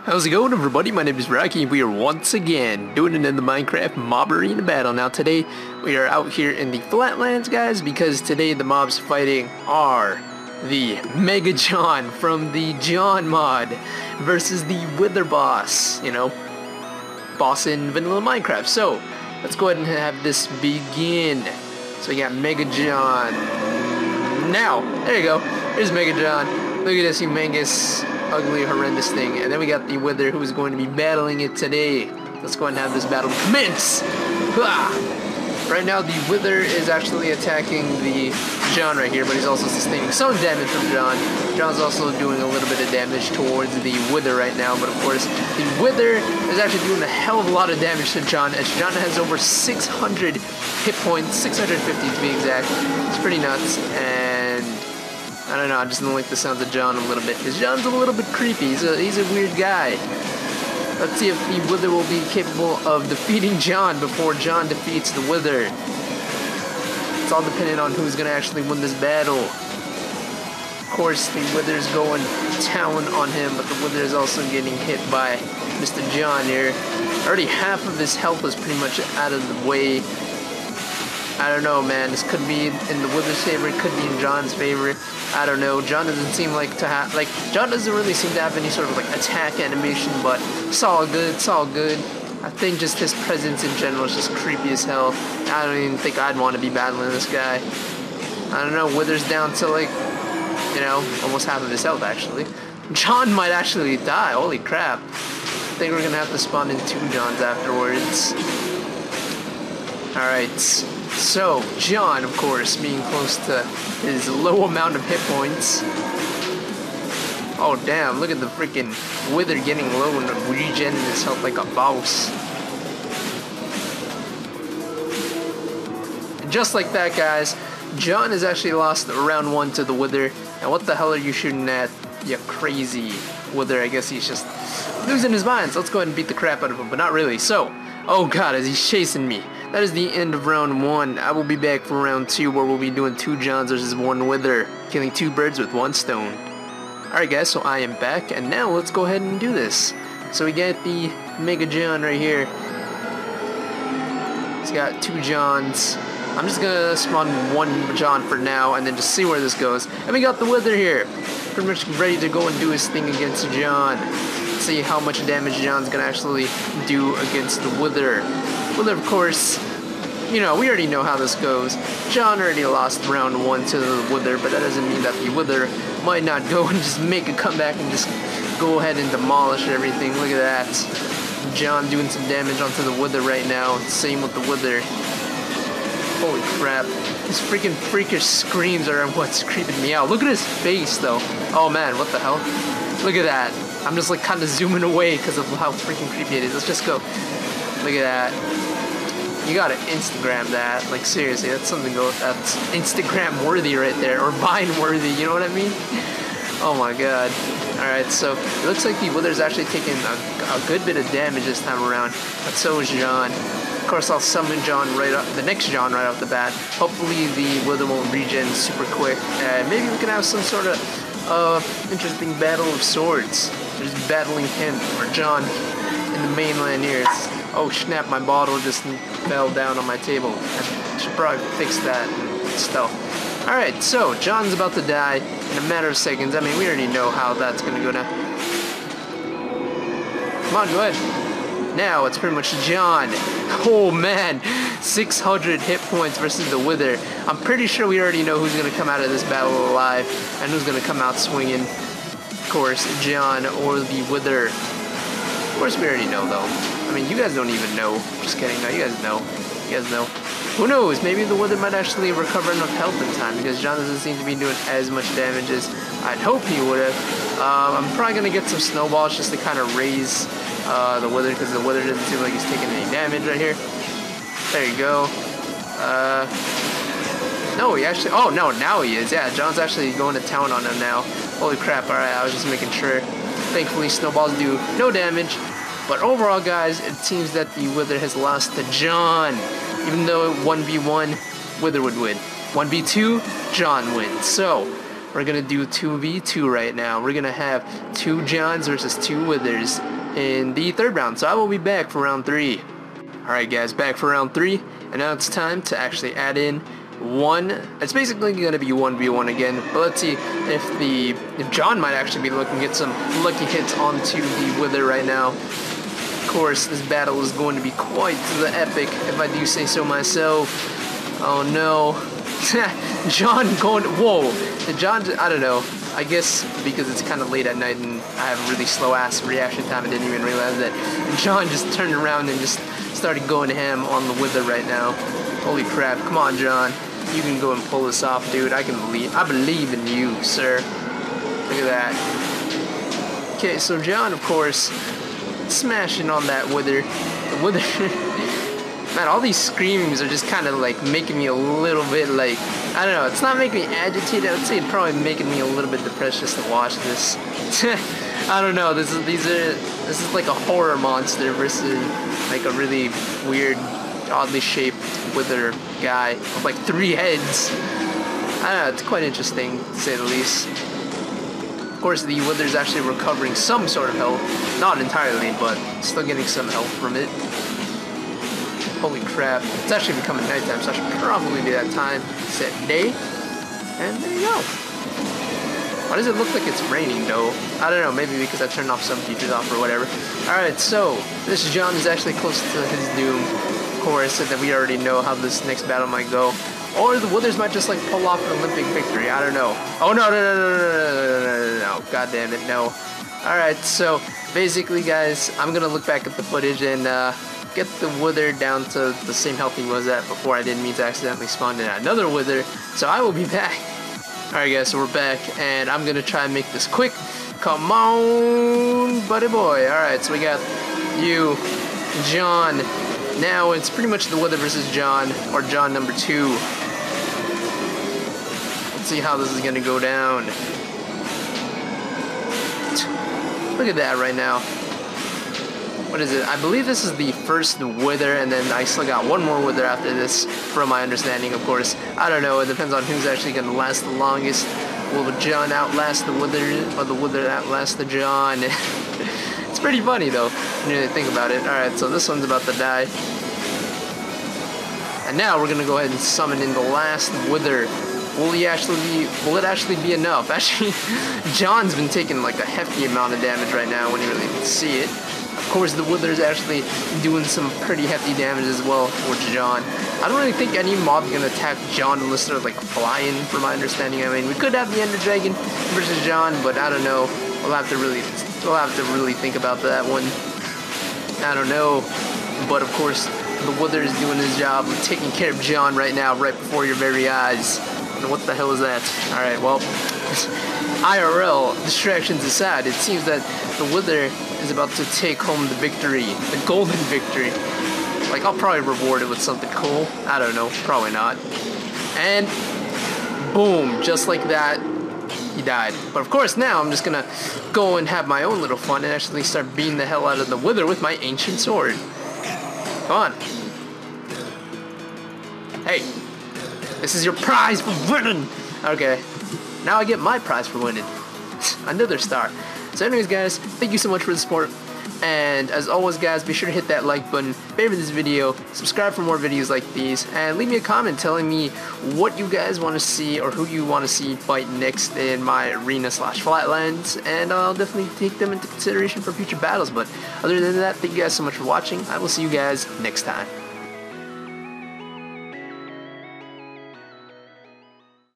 How's it going, everybody? My name is Rocky and we are once again doing it in the Minecraft Mob Arena battle. Now today we are out here in the Flatlands, guys, because today the mobs fighting are the Mega John from the John mod versus the Wither boss, you know, boss in vanilla Minecraft. So let's go ahead and have this begin. So we got Mega John. Now, there you go. Here's Mega John. Look at this humongous, ugly, horrendous thing. And then we got the Wither who is going to be battling it today. Let's go ahead and have this battle commence. Right now the Wither is actually attacking the John right here, but he's also sustaining some damage from John. John's also doing a little bit of damage towards the Wither right now, but of course the Wither is actually doing a hell of a lot of damage to John, as John has over 600 hit points, 650 to be exact. It's pretty nuts, and I don't know, I just don't like the sounds of John a little bit, because John's a little bit creepy. He's a weird guy. Let's see if the Wither will be capable of defeating John before John defeats the Wither. It's all dependent on who's going to actually win this battle. Of course, the Wither's going to town on him, but the Wither is also getting hit by Mr. John here. Already half of his health is pretty much out of the way. I don't know, man. This could be in the Wither's favor, it could be in John's favor. I don't know. John doesn't seem like to have, John doesn't really seem to have any sort of attack animation, but it's all good, it's all good. I think just his presence in general is just creepy as hell. I don't even think I'd want to be battling this guy. I don't know, Wither's down to you know, almost half of his health actually. John might actually die, holy crap. I think we're gonna have to spawn in 2 Johns afterwards. Alright. So, John, of course, being close to his low amount of hit points. Oh, damn, look at the freaking Wither getting low and regenerating his health like a boss. And just like that, guys, John has actually lost round 1 to the Wither. And what the hell are you shooting at, you crazy Wither? I guess he's just losing his mind. So let's go ahead and beat the crap out of him, but not really. So, oh god, as he's chasing me. That is the end of round 1. I will be back for round 2, where we'll be doing 2 Johns versus 1 Wither, killing 2 birds with 1 stone. Alright guys, so I am back, and now let's go ahead and do this. So we got the Mega John right here. He's got 2 Johns. I'm just gonna spawn 1 John for now, and then just see where this goes. And we got the Wither here, pretty much ready to go and do his thing against John. See how much damage John's gonna actually do against the Wither. Wither, of course, you know, we already know how this goes. John already lost round 1 to the Wither, but that doesn't mean that the Wither might not go and just make a comeback and just go ahead and demolish everything. Look at that. John doing some damage onto the Wither right now. Same with the Wither. Holy crap. His freaking freakish screams are what's creeping me out. Look at his face, though. Oh, man, what the hell? Look at that. I'm just, kind of zooming away because of how freaking creepy it is. Let's just go. Look at that. You gotta Instagram that. Seriously, that's something that's Instagram worthy right there. Or Vine worthy, you know what I mean? Oh my god. Alright, so it looks like the Wither's actually taking a good bit of damage this time around. But so is John. Of course, I'll summon John the next John right off the bat. Hopefully the Wither won't regen super quick. Maybe we can have some sort of interesting battle of swords. Just battling him or John in the mainland here. Oh snap, my bottle just fell down on my table. I should probably fix that and stuff. Alright, so John's about to die in a matter of seconds. I mean, we already know how that's gonna go now. Come on, go ahead. Now it's pretty much John. Oh man, 600 hit points versus the Wither. I'm pretty sure we already know who's gonna come out of this battle alive and who's gonna come out swinging. Of course, John or the Wither. Of course, we already know though. I mean, you guys don't even know. Just kidding. No, you guys know. You guys know. Who knows? Maybe the Wither might actually recover enough health in time, because John doesn't seem to be doing as much damage as I'd hope he would have. I'm probably going to get some snowballs just to kind of raise the Wither, because the Wither doesn't seem like he's taking any damage right here. There you go. No, he actually... Oh, no, now he is. Yeah, John's actually going to town on him now. Holy crap. Alright, I was just making sure. Thankfully, snowballs do no damage. But overall, guys, it seems that the Wither has lost to John. Even though 1v1, Wither would win. 1v2, John wins. So, we're gonna do 2v2 right now. We're gonna have 2 Johns versus 2 Withers in the 3rd round. So I will be back for round 3. Alright guys, back for round 3, and now it's time to actually add in one. It's basically gonna be 1v1 again, but let's see if John might actually be looking to get some lucky hits onto the Wither right now. Of course, this battle is going to be quite the epic, if I do say so myself. Oh no. John going, whoa. John, I don't know. I guess because it's kind of late at night and I have a really slow ass reaction time, I didn't even realize that John just turned around and just started going ham on the Wither right now. Holy crap. Come on, John. You can go and pull this off, dude. I believe in you, sir. Look at that. Okay, so John, of course, smashing on that Wither. The Wither. Man, all these screams are just kind of like making me a little bit like, I don't know, it's not making me agitated. I would say it's probably making me a little bit depressed just to watch this. I don't know, this is like a horror monster versus like a really weird, oddly shaped Wither guy with like 3 heads. I don't know, it's quite interesting to say the least. Of course, the Wither's actually recovering some sort of health. Not entirely, but still getting some health from it. Holy crap. It's actually becoming nighttime, so I should probably be that time. Set day. And there you go. Why does it look like it's raining, though? I don't know, maybe because I turned off some features off or whatever. Alright, so this John is actually close to his doom, of course, and that we already know how this next battle might go. Or the Withers might just like pull off an Olympic victory. I don't know. Oh no, no. God damn it, no. Alright, so basically, guys, I'm gonna look back at the footage and get the Wither down to the same health he was at before. I didn't mean to accidentally spawn in another Wither, so I will be back. Alright guys, so we're back, and I'm gonna try and make this quick. Come on, buddy boy. Alright, so we got you, John. Now it's pretty much the Wither versus John, or John number 2. Let's see how this is gonna go down. Look at that right now. What is it? I believe this is the first Wither, and then I still got one more Wither after this, from my understanding, of course. I don't know, it depends on who's actually going to last the longest. Will the John outlast the Wither, or the Wither outlast the John? It's pretty funny, though, when you really think about it. Alright, so this one's about to die. And now we're going to go ahead and summon in the last Wither. Will it actually be enough? Actually, John's been taking like a hefty amount of damage right now when you really see it. Of course, the Wither's actually doing some pretty hefty damage as well for John. I don't really think any mob's gonna attack John unless they're like flying, from my understanding. I mean, we could have the Ender Dragon versus John, but I don't know. We'll have to really think about that one. I don't know. But of course, the Wither is doing his job of taking care of John right now, right before your very eyes. And what the hell is that? Alright, well, IRL, distractions aside, it seems that the Wither is about to take home the victory, the golden victory. Like, I'll probably reward it with something cool. I don't know, probably not. And boom, just like that, he died. But of course, now I'm just gonna go and have my own little fun and actually start beating the hell out of the Wither with my ancient sword. Come on. Hey, this is your prize for winning. Okay, now I get my prize for winning. Another star. So anyways, guys, thank you so much for the support. And as always, guys, be sure to hit that like button, favorite this video, subscribe for more videos like these, and leave me a comment telling me what you guys want to see or who you want to see fight next in my arena/flatlands, and I'll definitely take them into consideration for future battles. But other than that, thank you guys so much for watching. I will see you guys next time.